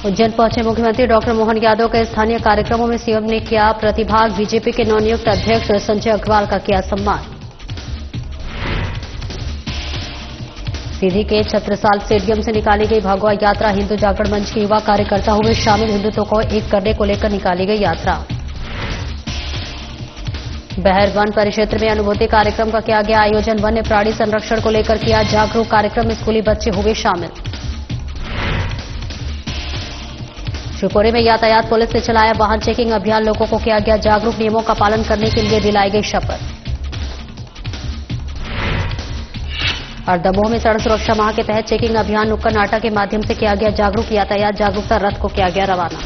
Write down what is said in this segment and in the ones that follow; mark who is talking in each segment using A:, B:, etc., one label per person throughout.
A: उज्जैन पहुंचे मुख्यमंत्री डॉक्टर मोहन यादव के स्थानीय कार्यक्रमों में सीएम ने किया प्रतिभाग। बीजेपी के नवनियुक्त अध्यक्ष संजय अग्रवाल का किया सम्मान। सीधी के छत्रसाल स्टेडियम से निकाली गई भगवा यात्रा। हिंदू जागरण मंच के युवा कार्यकर्ता हुए शामिल। हिंदुत्व को एक करने को लेकर निकाली गई यात्रा। बहर वन परिक्षेत्र में अनुभूति कार्यक्रम का किया गया आयोजन। वन्य प्राणी संरक्षण को लेकर किया जागरूक कार्यक्रम में स्कूली बच्चे हुए शामिल। शिवपुरी में यातायात पुलिस ने चलाया वाहन चेकिंग अभियान। लोगों को किया गया जागरूक। नियमों का पालन करने के लिए दिलाई गई शपथ। और दमोह में सड़क सुरक्षा माह के तहत चेकिंग अभियान नुक्कड़ नाटक के माध्यम से किया गया जागरूक। यातायात जागरूकता रथ को किया गया रवाना।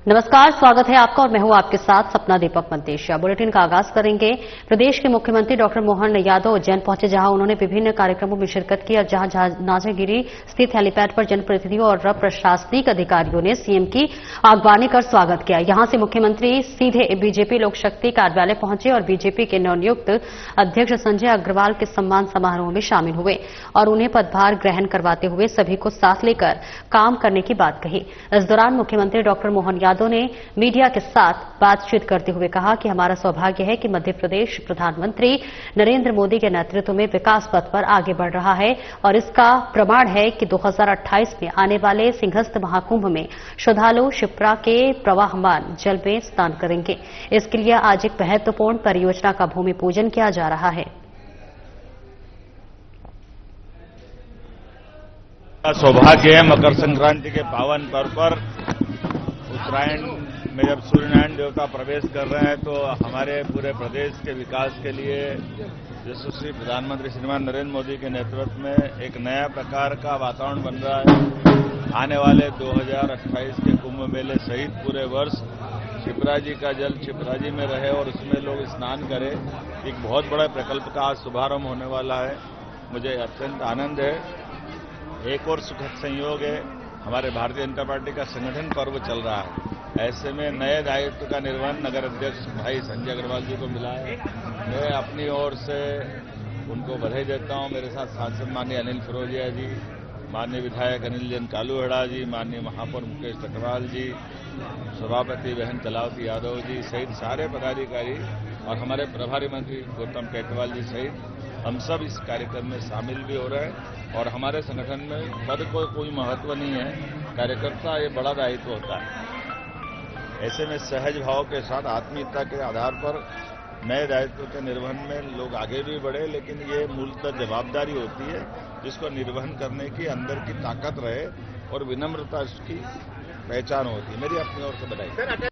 A: नमस्कार, स्वागत है आपका और मैं हूं आपके साथ सपना दीपक मंतेशिया। बुलेटिन का आगाज करेंगे। प्रदेश के मुख्यमंत्री डॉक्टर मोहन यादव उज्जैन पहुंचे, जहां उन्होंने विभिन्न कार्यक्रमों में शिरकत की और जहां नाजागिरी स्थित हेलीपैड पर जनप्रतिनिधियों और प्रशासनिक अधिकारियों ने सीएम की आगवानी कर स्वागत किया। यहां से मुख्यमंत्री सीधे बीजेपी लोक शक्ति कार्यालय पहुंचे और बीजेपी के नवनियुक्त अध्यक्ष संजय अग्रवाल के सम्मान समारोह में शामिल हुए और उन्हें पदभार ग्रहण करवाते हुए सभी को साथ लेकर काम करने की बात कही। इस दौरान मुख्यमंत्री डॉक्टर मोहन यादव ने मीडिया के साथ बातचीत करते हुए कहा कि हमारा सौभाग्य है कि मध्य प्रदेश प्रधानमंत्री नरेंद्र मोदी के नेतृत्व में विकास पथ पर आगे बढ़ रहा है और इसका प्रमाण है कि 2028 में आने वाले सिंहस्थ महाकुंभ में श्रद्धालु शिप्रा के प्रवाहमान जल में स्नान करेंगे। इसके लिए आज एक महत्वपूर्ण परियोजना का भूमि पूजन किया जा रहा है।
B: सौभाग्य है मकर संक्रांति के पावन पर्व पर उत्तरायण में जब सूर्यनारायण देवता प्रवेश कर रहे हैं तो हमारे पूरे प्रदेश के विकास के लिए यशस्वी प्रधानमंत्री श्रीमान नरेंद्र मोदी के नेतृत्व में एक नया प्रकार का वातावरण बन रहा है। आने वाले 2028 के कुंभ मेले सहित पूरे वर्ष शिप्रा जी का जल शिप्रा जी में रहे और उसमें लोग स्नान करें। एक बहुत बड़ा प्रकल्प का आज शुभारंभ होने वाला है। मुझे अत्यंत आनंद है। एक और सुखद संयोग है, हमारे भारतीय जनता पार्टी का संगठन पर्व चल रहा है। ऐसे में नए दायित्व का निर्वहन नगर अध्यक्ष भाई संजय अग्रवाल जी को मिला है। मैं अपनी ओर से उनको बधाई देता हूं। मेरे साथ सांसद माननीय अनिल फिरोजिया जी, माननीय विधायक अनिल जैन कालूहड़ा जी, माननीय महापौर मुकेश कटवाल जी, सभापति बहन कलावती यादव जी सहित सारे पदाधिकारी और हमारे प्रभारी मंत्री गौतम कैटवाल जी सहित हम सब इस कार्यक्रम में शामिल भी हो रहे हैं। और हमारे संगठन में पद को कोई महत्व नहीं है, कार्यकर्ता ये बड़ा दायित्व होता है। ऐसे में सहज भाव के साथ आत्मीयता के आधार पर नए दायित्व के निर्वहन में लोग आगे भी बढ़े, लेकिन ये मूलतः जवाबदारी होती है जिसको निर्वहन करने की अंदर की ताकत रहे और विनम्रता उसकी पहचान होती है। मेरी अपनी ओर से बधाई।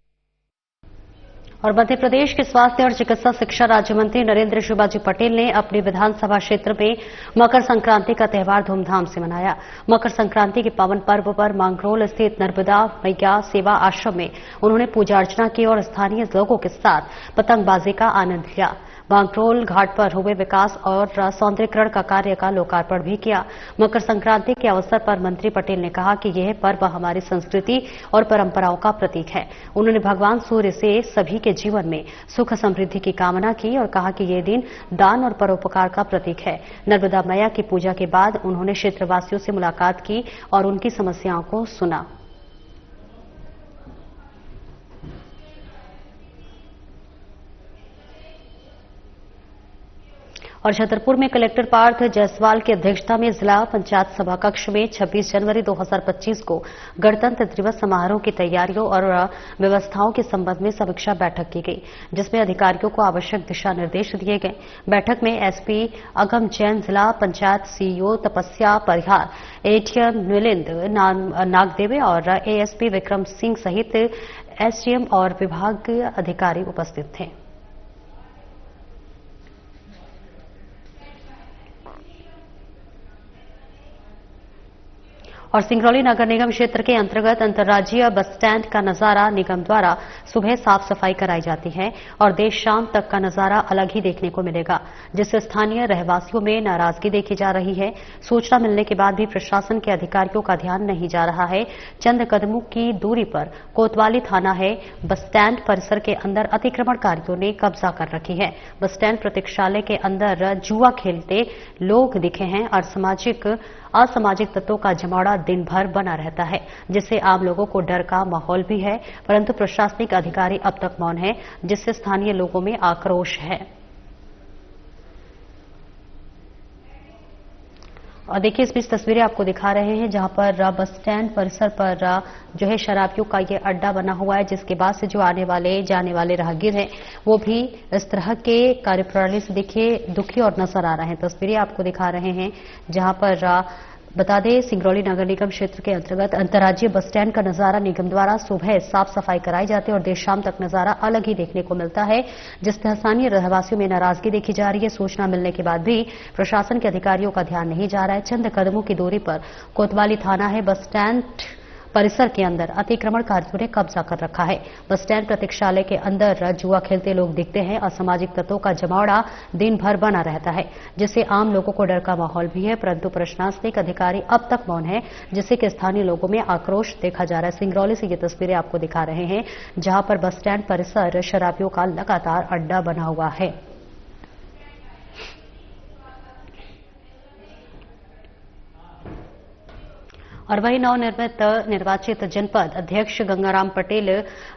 A: और मध्य प्रदेश के स्वास्थ्य और चिकित्सा शिक्षा राज्य मंत्री नरेंद्र शिवाजी पटेल ने अपने विधानसभा क्षेत्र में मकर संक्रांति का त्यौहार धूमधाम से मनाया। मकर संक्रांति के पावन पर्व पर मांगरोल स्थित नर्मदा मैया सेवा आश्रम में उन्होंने पूजा अर्चना की और स्थानीय लोगों के साथ पतंगबाजी का आनंद लिया। मांगरोल घाट पर हुए विकास और सौंदर्यीकरण का कार्य का लोकार्पण भी किया। मकर संक्रांति के अवसर पर मंत्री पटेल ने कहा कि यह पर्व हमारी संस्कृति और परंपराओं का प्रतीक है। उन्होंने भगवान सूर्य से सभी के जीवन में सुख समृद्धि की कामना की और कहा कि यह दिन दान और परोपकार का प्रतीक है। नर्मदा मैया की पूजा के बाद उन्होंने क्षेत्रवासियों से मुलाकात की और उनकी समस्याओं को सुना। और छतरपुर में कलेक्टर पार्थ जायसवाल की अध्यक्षता में जिला पंचायत सभा कक्ष में 26 जनवरी 2025 को गणतंत्र दिवस समारोह की तैयारियों और व्यवस्थाओं के संबंध में समीक्षा बैठक की गई, जिसमें अधिकारियों को आवश्यक दिशा निर्देश दिए गए। बैठक में एसपी अगम जैन, जिला पंचायत सीईओ तपस्या परिहार, एटीएम मिलिंद नागदेवे और एएसपी विक्रम सिंह सहित एसडीएम और विभाग अधिकारी उपस्थित थे। और सिंगरौली नगर निगम क्षेत्र के अंतर्गत अंतर्राज्यीय बस स्टैंड का नजारा निगम द्वारा सुबह साफ सफाई कराई जाती है और देर शाम तक का नजारा अलग ही देखने को मिलेगा, जिससे स्थानीय रहवासियों में नाराजगी देखी जा रही है। सूचना मिलने के बाद भी प्रशासन के अधिकारियों का ध्यान नहीं जा रहा है। चंद कदमों की दूरी पर कोतवाली थाना है। बस स्टैंड परिसर के अंदर अतिक्रमणकारियों ने कब्जा कर रखी है। बस स्टैंड प्रतीक्षालय के अंदर जुआ खेलते लोग दिखे हैं और असामाजिक तत्वों का जमावड़ा दिन भर बना रहता है, जिससे आम लोगों को डर का माहौल भी है, परंतु प्रशासनिक अधिकारी अब तक मौन है, जिससे स्थानीय लोगों में आक्रोश है। और देखिए इस बीच तस्वीरें आपको दिखा रहे हैं जहां पर बस स्टैंड परिसर पर जो है शराबियों का ये अड्डा बना हुआ है, जिसके बाद से जो आने वाले जाने वाले राहगीर हैं वो भी इस तरह के कार्यप्रणाली से देखिए दुखी और नजर आ रहे हैं। तस्वीरें आपको दिखा रहे हैं जहां पर बता दें सिंगरौली नगर निगम क्षेत्र के अंतर्गत अंतर्राज्यीय बस स्टैंड का नजारा निगम द्वारा सुबह साफ सफाई कराई जाती है और देर शाम तक नजारा अलग ही देखने को मिलता है, जिससे स्थानीय रहवासियों में नाराजगी देखी जा रही है। सूचना मिलने के बाद भी प्रशासन के अधिकारियों का ध्यान नहीं जा रहा है। चंद कदमों की दूरी पर कोतवाली थाना है। बस स्टैंड परिसर के अंदर अतिक्रमणकारियों ने कब्जा कर रखा है। बस स्टैंड प्रतीक्षालय के अंदर जुआ खेलते लोग दिखते हैं। असामाजिक तत्वों का जमावड़ा दिन भर बना रहता है, जिससे आम लोगों को डर का माहौल भी है, परंतु प्रशासनिक अधिकारी अब तक मौन है, जिससे कि स्थानीय लोगों में आक्रोश देखा जा रहा है। सिंगरौली से ये तस्वीरें आपको दिखा रहे हैं जहां पर बस स्टैंड परिसर शराबियों का लगातार अड्डा बना हुआ है। और वही निर्वाचित जनपद अध्यक्ष गंगाराम पटेल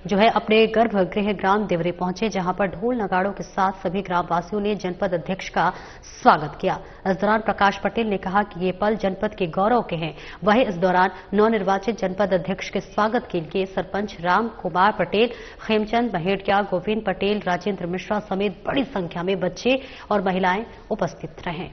A: जो है अपने गर्भगृह ग्राम देवरी पहुंचे, जहां पर ढोल नगाड़ों के साथ सभी ग्रामवासियों ने जनपद अध्यक्ष का स्वागत किया। इस दौरान प्रकाश पटेल ने कहा कि ये पल जनपद के गौरव के हैं। वही इस दौरान नवनिर्वाचित जनपद अध्यक्ष के स्वागत के लिए सरपंच राम कुमार पटेल, खेमचंद महेड़िया, गोविंद पटेल, राजेंद्र मिश्रा समेत बड़ी संख्या में बच्चे और महिलाएं उपस्थित रहे।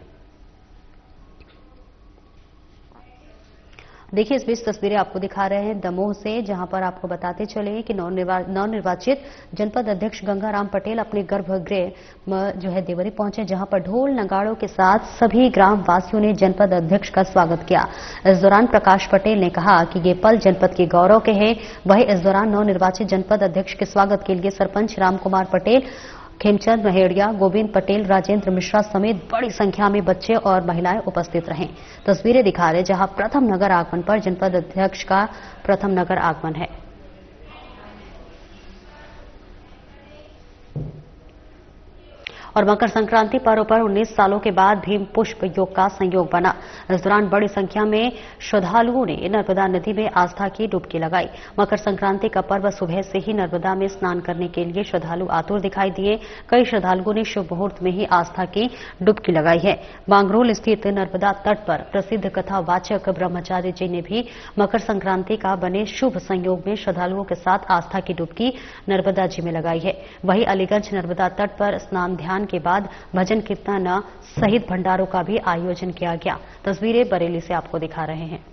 A: देखिए इस बीच तस्वीरें आपको दिखा रहे हैं दमोह से, जहां पर आपको बताते चले कि नवनिर्वाचित जनपद अध्यक्ष गंगाराम पटेल अपने गर्भगृह जो है देवरी पहुंचे, जहां पर ढोल नगाड़ों के साथ सभी ग्राम वासियों ने जनपद अध्यक्ष का स्वागत किया। इस दौरान प्रकाश पटेल ने कहा कि ये पल जनपद के गौरव के हैं। वहीं इस दौरान नवनिर्वाचित जनपद अध्यक्ष के स्वागत के लिए सरपंच रामकुमार पटेल, खेमचंद महेड़िया, गोविंद पटेल, राजेंद्र मिश्रा समेत बड़ी संख्या में बच्चे और महिलाएं उपस्थित रहे। तस्वीरें दिखा रहे जहां प्रथम नगर आगमन पर जनपद अध्यक्ष का प्रथम नगर आगमन है। और मकर संक्रांति पर्व पर 19 सालों के बाद भीम पुष्प योग का संयोग बना। इस दौरान बड़ी संख्या में श्रद्धालुओं ने नर्मदा नदी में आस्था की डुबकी लगाई। मकर संक्रांति का पर्व सुबह से ही नर्मदा में स्नान करने के लिए श्रद्धालु आतुर दिखाई दिए। कई श्रद्धालुओं ने शुभ मुहूर्त में ही आस्था की डुबकी लगाई है। बांगरोल स्थित नर्मदा तट पर प्रसिद्ध कथावाचक ब्रह्मचारी जी ने भी मकर संक्रांति का बने शुभ संयोग में श्रद्धालुओं के साथ आस्था की डुबकी नर्मदा जी में लगाई है। वहीं अलीगंज नर्मदा तट पर स्नान ध्यान के बाद भजन कीर्तन सहित भंडारों का भी आयोजन किया गया। तस्वीरें बरेली से आपको दिखा रहे हैं,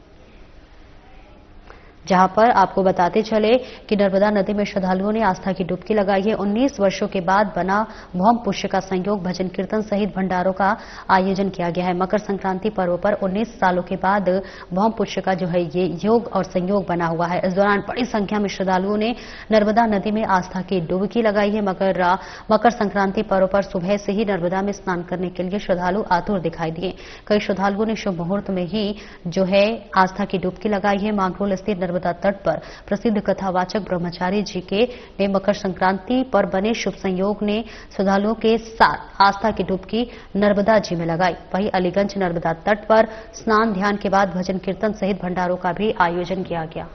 A: जहां पर आपको बताते चले कि नर्मदा नदी में श्रद्धालुओं ने आस्था की डुबकी लगाई है। 19 वर्षों के बाद बना भौम पुष्य का संयोग भजन कीर्तन सहित भंडारों का आयोजन किया गया है। मकर संक्रांति पर्व पर 19 सालों के बाद भौम पुष्य का जो है ये योग और संयोग बना हुआ है। इस दौरान बड़ी संख्या में श्रद्धालुओं ने नर्मदा नदी में आस्था की डुबकी लगाई है। मकर संक्रांति पर्व पर सुबह से ही नर्मदा में स्नान करने के लिए श्रद्धालु आतुर दिखाई दिए। कई श्रद्धालुओं ने शुभ मुहूर्त में ही जो है आस्था की डुबकी लगाई है। मांगरोल स्थित नर्मदा तट पर प्रसिद्ध कथावाचक ब्रह्मचारी जी के ने मकर संक्रांति पर बने शुभ संयोग ने श्रद्धालुओं के साथ आस्था की डुबकी नर्मदा जी में लगाई। वहीं अलीगंज नर्मदा तट पर स्नान ध्यान के बाद भजन कीर्तन सहित भंडारों का भी आयोजन किया गया।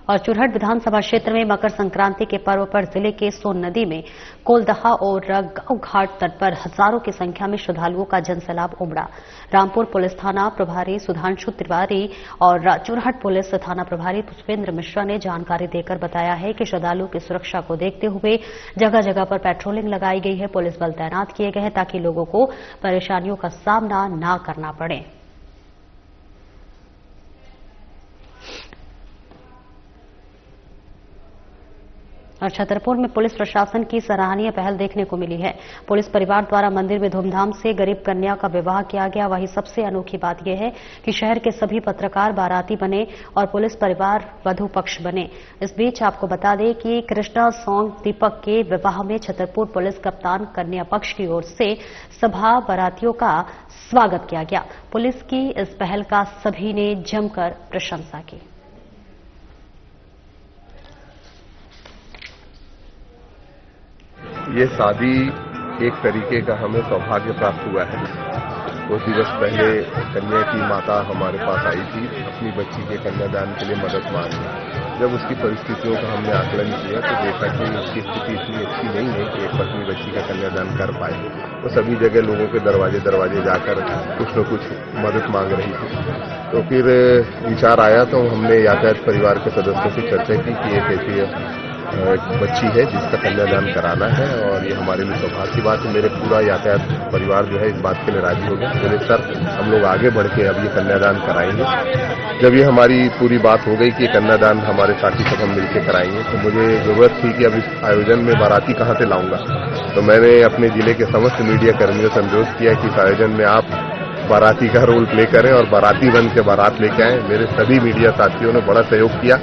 A: और चुरहट विधानसभा क्षेत्र में मकर संक्रांति के पर्व पर जिले के सोन नदी में कोलदहा और गांव घाट तट पर हजारों की संख्या में श्रद्धालुओं का जनसैलाब उमड़ा। रामपुर पुलिस थाना प्रभारी सुधांशु तिवारी और चुरहट पुलिस थाना प्रभारी पुष्पेंद्र मिश्रा ने जानकारी देकर बताया है कि श्रद्धालुओं की सुरक्षा को देखते हुए जगह जगह पर पेट्रोलिंग लगाई गई है। पुलिस बल तैनात किए गए हैं ताकि लोगों को परेशानियों का सामना न करना पड़े। और छतरपुर में पुलिस प्रशासन की सराहनीय पहल देखने को मिली है। पुलिस परिवार द्वारा मंदिर में धूमधाम से गरीब कन्या का विवाह किया गया। वहीं सबसे अनोखी बात यह है कि शहर के सभी पत्रकार बाराती बने और पुलिस परिवार वधू पक्ष बने। इस बीच आपको बता दें कि कृष्णा सॉन्ग दीपक के विवाह में छतरपुर पुलिस कप्तान कन्या पक्ष की ओर से सभा बारातियों का स्वागत किया गया। पुलिस की इस पहल का सभी ने जमकर प्रशंसा की।
C: ये शादी एक तरीके का हमें सौभाग्य प्राप्त हुआ है। कुछ दिवस पहले कन्या की माता हमारे पास आई थी अपनी बच्ची के कन्यादान के लिए मदद मांगने। जब उसकी परिस्थितियों का हमने आकलन किया तो देखा कि उसकी स्थिति इतनी अच्छी नहीं है कि एक पत्नी बच्ची का कन्यादान कर पाए। तो सभी जगह लोगों के दरवाजे जाकर कुछ न कुछ मदद मांग रही थी। तो फिर विचार आया तो हमने यातायात परिवार के सदस्यों से चर्चा की कि एक ऐसी बच्ची है जिसका कन्यादान कराना है और ये हमारे लिए सौभाग्य की बात है। मेरे पूरा यातायात परिवार जो है इस बात के लिए राजी हो गया। बोले सर हम लोग आगे बढ़ के अब ये कन्यादान कराएंगे। जब ये हमारी पूरी बात हो गई कि कन्यादान हमारे साथी सब हम मिलकर कराएंगे तो मुझे जरूरत थी कि अब इस आयोजन में बाराती कहाँ से लाऊंगा। तो मैंने अपने जिले के समस्त मीडिया कर्मियों से अनुरोध किया कि इस आयोजन में आप बाराती का रोल प्ले करें और बाराती बन के बारात लेके आए। मेरे सभी मीडिया साथियों ने बड़ा सहयोग किया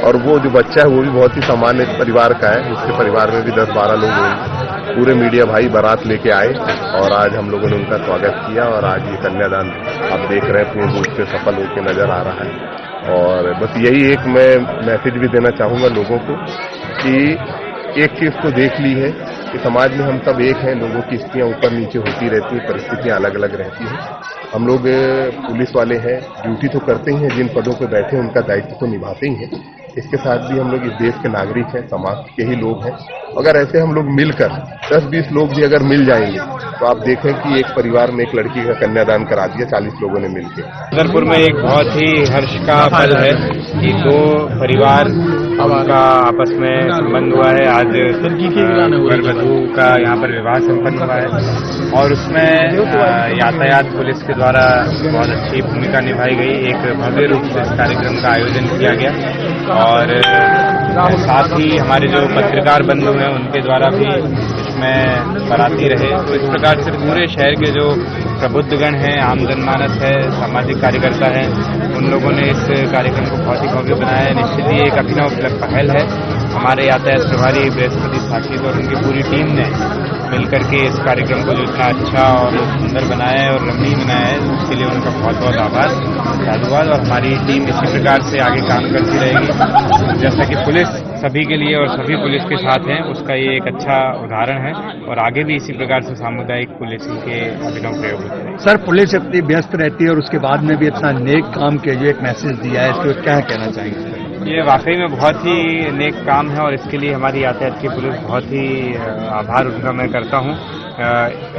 C: और वो जो बच्चा है वो भी बहुत ही सामान्य परिवार का है। उसके परिवार में भी 10-12 लोग होंगे। पूरे मीडिया भाई बारात लेके आए और आज हम लोगों ने उनका स्वागत किया और आज ये कन्यादान आप देख रहे हैं पूर्ण रूप से सफल होकर नजर आ रहा है। और बस यही एक मैं मैसेज भी देना चाहूंगा लोगों को कि एक चीज तो देख ली है कि समाज में हम सब एक हैं। लोगों की स्थितियां ऊपर नीचे होती रहती हैं, परिस्थितियां अलग अलग रहती हैं। हम लोग पुलिस वाले हैं, ड्यूटी तो करते ही हैं, जिन पदों पर बैठे हैं उनका दायित्व तो निभाते ही हैं। इसके साथ भी हम लोग इस देश के नागरिक हैं, समाज के ही लोग हैं। अगर ऐसे हम लोग मिलकर 10-20 लोग भी अगर मिल जाएंगे तो आप देखें कि एक परिवार में एक लड़की का कन्यादान करा दिया 40 लोगों ने मिलकर।
D: छतरपुर में एक बहुत ही हर्ष का पल है कि दो परिवार उनका आपस में संबंध हुआ है। आज वर वधू का यहाँ पर विवाह संपन्न हुआ है और उसमें यातायात पुलिस के द्वारा बहुत अच्छी भूमिका निभाई गई। एक भव्य रूप से इस कार्यक्रम का आयोजन किया गया और साथ ही हमारे जो पत्रकार बंधु हैं उनके द्वारा भी इसमें बाराती रहे। तो इस प्रकार से पूरे शहर के जो प्रबुद्धगण हैं, आम जनमानस है, सामाजिक कार्यकर्ता हैं, उन लोगों ने इस कार्यक्रम को बहुत ही भव्य बनाया है। निश्चित ही एक अभिनव पहल है। हमारे यातायात प्रभारी बृहस्पति साक्षी और उनकी पूरी टीम ने मिलकर के इस कार्यक्रम को जो इतना अच्छा और सुंदर बनाया है और रमणीय बनाया है उसके लिए उनका बहुत बहुत आभार, साधुवाद। और हमारी टीम इसी प्रकार से आगे काम करती रहेगी। जैसा कि पुलिस सभी के लिए और सभी पुलिस के साथ हैं उसका ये एक अच्छा उदाहरण है और आगे भी इसी प्रकार से सामुदायिक पुलिसिंग के अभिनव प्रयोग होते हैं।
E: सर पुलिस इतनी व्यस्त रहती है और उसके बाद में भी इतना नेक काम के जो एक मैसेज दिया है इसको क्या कहना चाहेंगे?
D: ये वाकई में बहुत ही नेक काम है और इसके लिए हमारी यातायात की पुलिस बहुत ही आभार उनका मैं करता हूँ।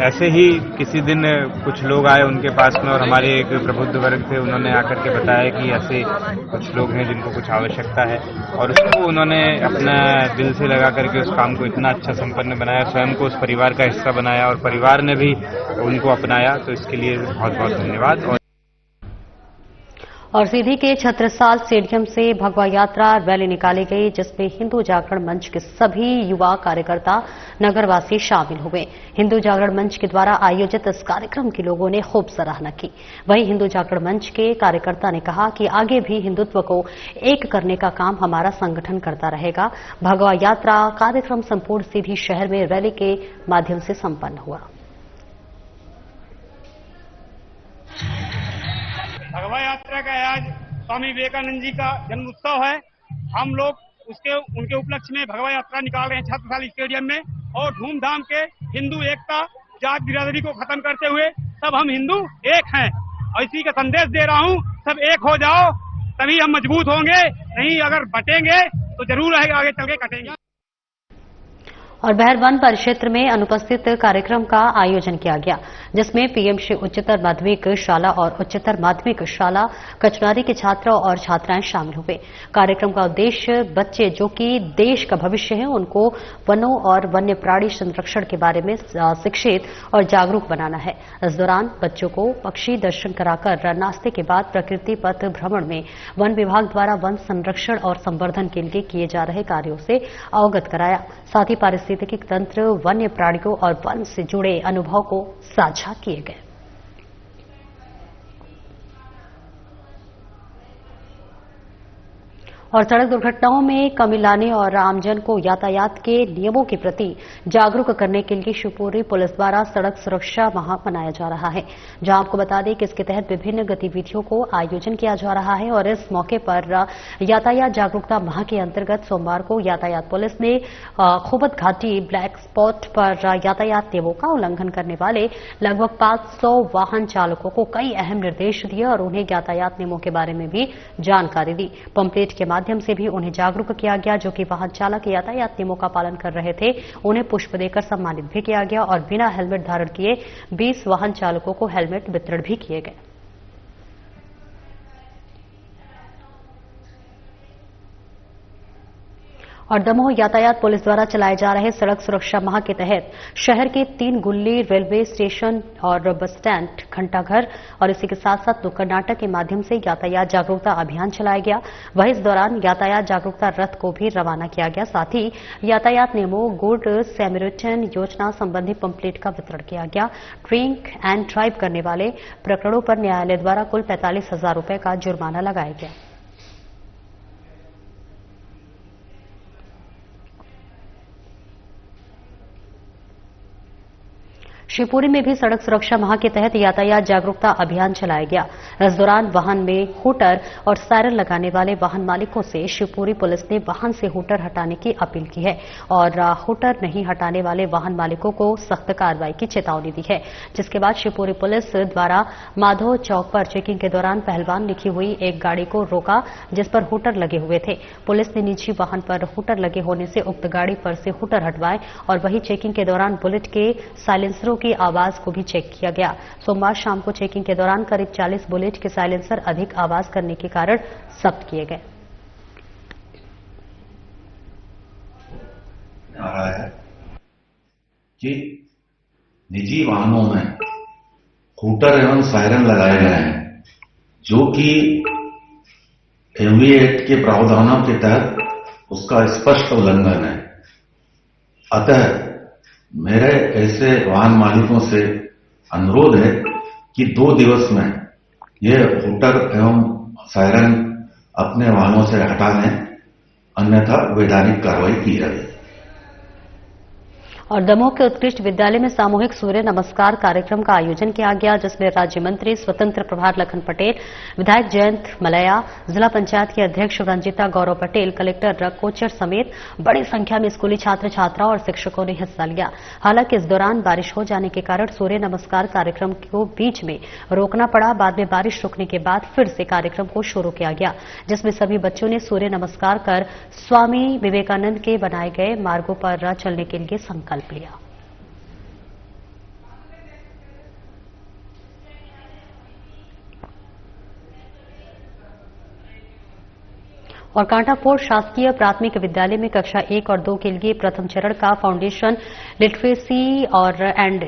D: ऐसे ही किसी दिन कुछ लोग आए उनके पास में और हमारे एक प्रबुद्ध वर्ग थे, उन्होंने आकर के बताया कि ऐसे कुछ लोग हैं जिनको कुछ आवश्यकता है और उसको उन्होंने अपना दिल से लगा करके उस काम को इतना अच्छा संपन्न बनाया, स्वयं को उस परिवार का हिस्सा बनाया और परिवार ने भी उनको अपनाया। तो इसके लिए बहुत बहुत धन्यवाद।
A: और सीधी के छत्रसाल स्टेडियम से भगवा यात्रा रैली निकाली गई जिसमें हिंदू जागरण मंच के सभी युवा कार्यकर्ता नगरवासी शामिल हुए। हिंदू जागरण मंच के द्वारा आयोजित इस कार्यक्रम की लोगों ने खूब सराहना की। वहीं हिंदू जागरण मंच के कार्यकर्ता ने कहा कि आगे भी हिंदुत्व को एक करने का काम हमारा संगठन करता रहेगा। भगवा यात्रा कार्यक्रम संपूर्ण सीधी शहर में रैली के माध्यम से संपन्न हुआ।
F: भगवा यात्रा का आज स्वामी विवेकानंद जी का जन्म उत्सव है। हम लोग उनके उपलक्ष्य में भगवा यात्रा निकाल रहे हैं छत्रसाल स्टेडियम में और धूमधाम के हिंदू एकता, जात बिरादरी को खत्म करते हुए सब हम हिंदू एक हैं और इसी का संदेश दे रहा हूं। सब एक हो जाओ तभी हम मजबूत होंगे, नहीं अगर बटेंगे तो जरूर आगे चल के कटेंगे।
A: और बहरवन परिक्षेत्र में अनुपस्थित कार्यक्रम का आयोजन किया गया, जिसमें पीएम श्री उच्चतर माध्यमिक शाला और उच्चतर माध्यमिक शाला कचनारी के छात्र और छात्राएं शामिल हुए। कार्यक्रम का उद्देश्य बच्चे जो कि देश का भविष्य है, उनको वनों और वन्य प्राणी संरक्षण के बारे में शिक्षित और जागरूक बनाना है। इस दौरान बच्चों को पक्षी दर्शन कराकर नाश्ते के बाद प्रकृति पथ भ्रमण में वन विभाग द्वारा वन संरक्षण और संवर्धन के लिए किए जा रहे कार्यों से अवगत कराया। साथ ही पारिस्थितिकी तंत्र, वन्य प्राणियों और वन से जुड़े अनुभव को साझा किए गए। और सड़क दुर्घटनाओं में कमी लाने और आमजन को यातायात के नियमों के प्रति जागरूक करने के लिए शिवपुरी पुलिस द्वारा सड़क सुरक्षा माह मनाया जा रहा है, जहां आपको बता दें कि इसके तहत विभिन्न गतिविधियों को आयोजन किया जा रहा है। और इस मौके पर यातायात जागरूकता माह के अंतर्गत सोमवार को यातायात पुलिस ने खोबत घाटी ब्लैक स्पॉट पर यातायात नियमों का उल्लंघन करने वाले लगभग 500 वाहन चालकों को कई अहम निर्देश दिए और उन्हें यातायात नियमों के बारे में भी जानकारी दी। पंपलेट के माध्यम से भी उन्हें जागरूक किया गया। जो कि वाहन चालक यातायात नियमों का पालन कर रहे थे, उन्हें पुष्प देकर सम्मानित भी किया गया और बिना हेलमेट धारण किए 20 वाहन चालकों को हेलमेट वितरण भी किए गए। और दमोह यातायात पुलिस द्वारा चलाए जा रहे सड़क सुरक्षा माह के तहत शहर के 3 गुल्ली, रेलवे स्टेशन और बस स्टैंड, घंटाघर और इसी के साथ साथ नुक्कड़ नाटक के माध्यम से यातायात जागरूकता अभियान चलाया गया। वहीं इस दौरान यातायात जागरूकता रथ को भी रवाना किया गया। साथ ही यातायात नियमों, गुड सैमरिटन योजना संबंधी पंपलेट का वितरण किया गया। ड्रिंक एंड ड्राइव करने वाले प्रकरणों पर न्यायालय द्वारा कुल 45,000 रुपए का जुर्माना लगाया गया। शिवपुरी में भी सड़क सुरक्षा माह के तहत यातायात जागरूकता अभियान चलाया गया। इस दौरान वाहन में हूटर और सायरन लगाने वाले वाहन मालिकों से शिवपुरी पुलिस ने वाहन से हूटर हटाने की अपील की है और हूटर नहीं हटाने वाले वाहन मालिकों को सख्त कार्रवाई की चेतावनी दी है। जिसके बाद शिवपुरी पुलिस द्वारा माधव चौक पर चेकिंग के दौरान पहलवान लिखी हुई एक गाड़ी को रोका, जिस पर हूटर लगे हुए थे। पुलिस ने निजी वाहन पर हूटर लगे होने से उक्त गाड़ी पर से हूटर हटवाए और वही चेकिंग के दौरान बुलेट के साइलेंसरों की आवाज को भी चेक किया गया। सोमवार शाम को चेकिंग के दौरान करीब 40 बुलेट के साइलेंसर अधिक आवाज करने के कारण जब्त किए गए।
G: आ रहा है कि निजी वाहनों में हूटर एवं सायरन लगाए गए हैं, जो कि एमवी एक्ट के प्रावधानों के तहत उसका स्पष्ट उल्लंघन है। अतः मेरे ऐसे वाहन मालिकों से अनुरोध है कि 2 दिवस में ये हूटर एवं सायरन अपने वाहनों से हटा लें, अन्यथा वैधानिक कार्रवाई की जाएगी।
A: और दमोह के उत्कृष्ट विद्यालय में सामूहिक सूर्य नमस्कार कार्यक्रम का आयोजन किया गया, जिसमें राज्य मंत्री स्वतंत्र प्रभार लखन पटेल, विधायक जयंत मलैया, जिला पंचायत की अध्यक्ष रंजिता गौरव पटेल, कलेक्टर कोचर समेत बड़ी संख्या में स्कूली छात्र छात्राओं और शिक्षकों ने हिस्सा लिया। हालांकि इस दौरान बारिश हो जाने के कारण सूर्य नमस्कार कार्यक्रम को बीच में रोकना पड़ा। बाद में बारिश रुकने के बाद फिर से कार्यक्रम को शुरू किया गया, जिसमें सभी बच्चों ने सूर्य नमस्कार कर स्वामी विवेकानंद के बनाए गए मार्गों पर चलने के लिए संकल्प लिया। और कांटाफोड़ शासकीय प्राथमिक विद्यालय में कक्षा 1 और 2 के लिए प्रथम चरण का फाउंडेशन लिटरेसी और एंड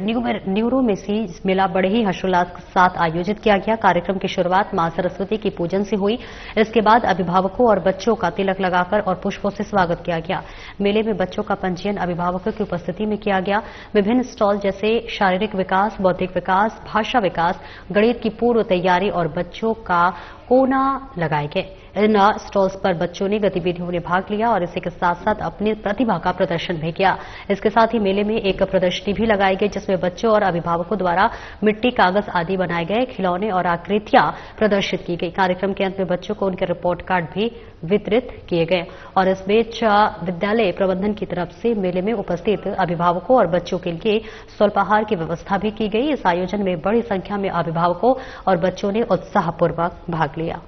A: न्यूरोमेसी मेला बड़े ही हर्षोल्लास के साथ आयोजित किया गया। कार्यक्रम की शुरुआत मां सरस्वती की पूजन से हुई। इसके बाद अभिभावकों और बच्चों का तिलक लगाकर और पुष्पों से स्वागत किया गया। मेले में बच्चों का पंजीयन अभिभावकों की उपस्थिति में किया गया। विभिन्न स्टॉल जैसे शारीरिक विकास, बौद्धिक विकास, भाषा विकास, गणित की पूर्व तैयारी और बच्चों का कोना लगाए गए। इन स्टॉल्स पर बच्चों ने गतिविधियों में भाग लिया और इसी के साथ साथ अपनी प्रतिभा का प्रदर्शन भी किया। इसके साथ ही मेले में एक प्रदर्शनी भी लगाई गई, जिसमें बच्चों और अभिभावकों द्वारा मिट्टी, कागज आदि बनाए गए खिलौने और आकृतियां प्रदर्शित की गई। कार्यक्रम के अंत में बच्चों को उनके रिपोर्ट कार्ड भी वितरित किए गए। और इस बीच विद्यालय प्रबंधन की तरफ से मेले में उपस्थित अभिभावकों और बच्चों के लिए स्वल्पाहार की व्यवस्था भी की गई। इस आयोजन में बड़ी संख्या में अभिभावकों और बच्चों ने उत्साहपूर्वक भाग लिया।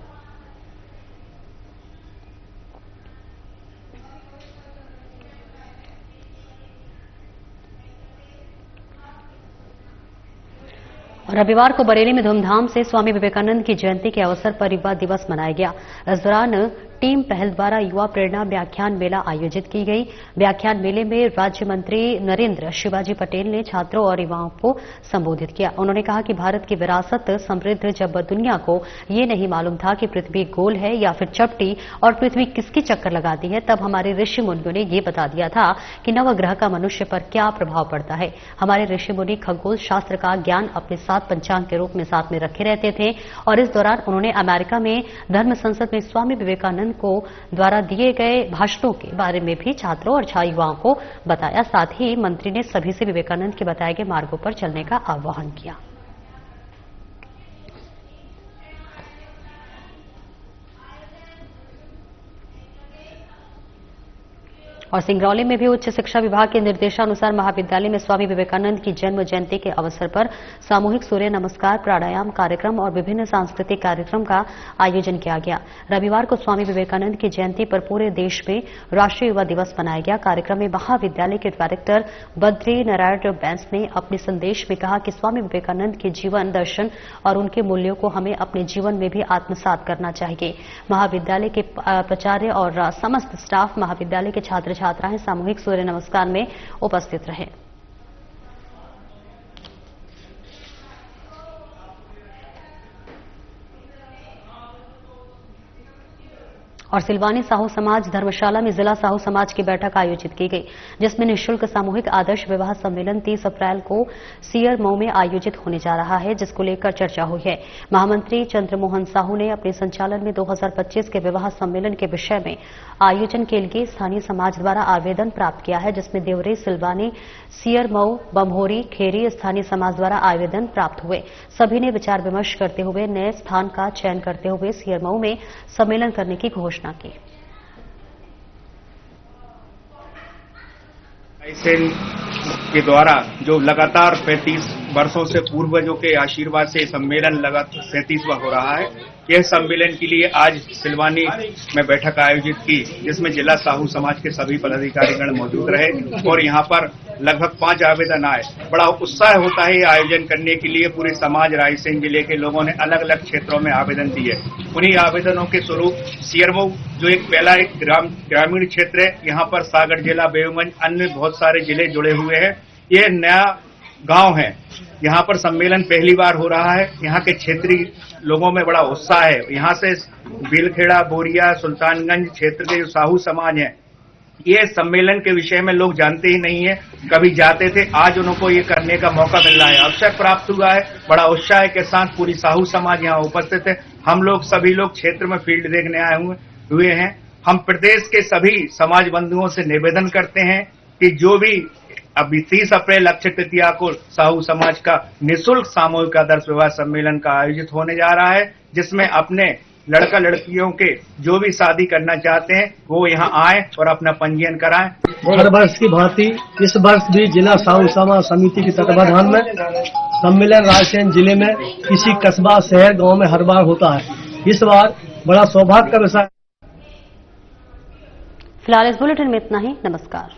A: रविवार को बरेली में धूमधाम से स्वामी विवेकानंद की जयंती के अवसर पर युवा दिवस मनाया गया। इस दौरान टीम पहल द्वारा युवा प्रेरणा व्याख्यान मेला आयोजित की गई। व्याख्यान मेले में राज्य मंत्री नरेंद्र शिवाजी पटेल ने छात्रों और युवाओं को संबोधित किया। उन्होंने कहा कि भारत की विरासत समृद्ध, जब दुनिया को ये नहीं मालूम था कि पृथ्वी गोल है या फिर चपटी और पृथ्वी किसकी चक्कर लगाती है, तब हमारे ऋषि मुनियों ने ये बता दिया था कि नवग्रह का मनुष्य पर क्या प्रभाव पड़ता है। हमारे ऋषि मुनि खगोल शास्त्र का ज्ञान अपने साथ पंचांग के रूप में साथ में रखे रहते थे। और इस दौरान उन्होंने अमेरिका में धर्म संसद में स्वामी विवेकानंद को द्वारा दिए गए भाषणों के बारे में भी छात्रों और युवाओं को बताया। साथ ही मंत्री ने सभी से विवेकानंद के बताए गए मार्गों पर चलने का आह्वान किया। और सिंगरौली में भी उच्च शिक्षा विभाग के निर्देशानुसार महाविद्यालय में स्वामी विवेकानंद की जन्म जयंती के अवसर पर सामूहिक सूर्य नमस्कार, प्राणायाम कार्यक्रम और विभिन्न सांस्कृतिक कार्यक्रम का आयोजन किया गया। रविवार को स्वामी विवेकानंद की जयंती पर पूरे देश में राष्ट्रीय युवा दिवस मनाया गया। कार्यक्रम में महाविद्यालय के डायरेक्टर बद्री नारायण बैंस ने अपने संदेश में कहा कि स्वामी विवेकानंद के जीवन दर्शन और उनके मूल्यों को हमें अपने जीवन में भी आत्मसात करना चाहिए। महाविद्यालय के प्राचार्य और समस्त स्टाफ, महाविद्यालय के छात्र छात्राएं सामूहिक सूर्य नमस्कार में उपस्थित रहे। और सिलवानी साहू समाज धर्मशाला में जिला साहू समाज की बैठक आयोजित की गई, जिसमें निःशुल्क सामूहिक आदर्श विवाह सम्मेलन 30 अप्रैल को सीयर मऊ में आयोजित होने जा रहा है, जिसको लेकर चर्चा हुई है। महामंत्री चंद्रमोहन साहू ने अपने संचालन में 2025 के विवाह सम्मेलन के विषय में आयोजन के लिए स्थानीय समाज द्वारा आवेदन प्राप्त किया है, जिसमें देवरी, सिलवानी, सीयर मऊ, बम्होरी, खेरी स्थानीय समाज द्वारा आवेदन प्राप्त हुए। सभी ने विचार विमर्श करते हुए नए स्थान का चयन करते हुए सीयर मऊ में सम्मेलन करने की घोषणा की।
F: रायसेन के द्वारा जो लगातार 35 वर्षों से पूर्वजों के आशीर्वाद से सम्मेलन लगातार 37वां हो रहा है। यह सम्मेलन के लिए आज सिलवानी में बैठक आयोजित की, जिसमें जिला साहू समाज के सभी पदाधिकारीगण मौजूद रहे और यहां पर लगभग 5 आवेदन आए। बड़ा उत्साह होता है ये आयोजन करने के लिए। पूरे समाज रायसेन जिले के लोगों ने अलग अलग क्षेत्रों में आवेदन दिए। उन्हीं आवेदनों के स्वरूप सीयरमऊ जो एक पहला एक ग्रामीण क्षेत्र है, यहाँ पर सागर जिला, बेऊगंज, अन्य बहुत सारे जिले जुड़े हुए हैं। ये नया गांव है, यहाँ पर सम्मेलन पहली बार हो रहा है। यहाँ के क्षेत्रीय लोगों में बड़ा उत्साह है। यहाँ से बेलखेड़ा, बोरिया, सुल्तानगंज क्षेत्र के जो साहू समाज है, ये सम्मेलन के विषय में लोग जानते ही नहीं है, कभी जाते थे। आज उनको ये करने का मौका मिल रहा है, अवसर प्राप्त हुआ है। बड़ा उत्साह के साथ पूरी साहू समाज यहाँ उपस्थित है। हम लोग सभी लोग क्षेत्र में फील्ड देखने आए हुए हैं। हम प्रदेश के सभी समाज बंधुओं से निवेदन करते हैं कि जो भी अभी 30 अप्रैल अक्षय तृतीया को साहू समाज का निःशुल्क सामूहिक आदर्श विवाह सम्मेलन का आयोजित होने जा रहा है, जिसमें अपने लड़का लड़कियों के जो भी शादी करना चाहते हैं वो यहाँ आए और अपना पंजीयन कराएं।
H: हर वर्ष की भांति इस वर्ष भी जिला साहू समाज समिति के तत्वाधान में सम्मेलन रायसेन जिले में किसी कस्बा, शहर, गांव में हर बार होता है। इस बार बड़ा सौभाग्य का विषय।
A: फिलहाल इस बुलेटिन में इतना ही। नमस्कार।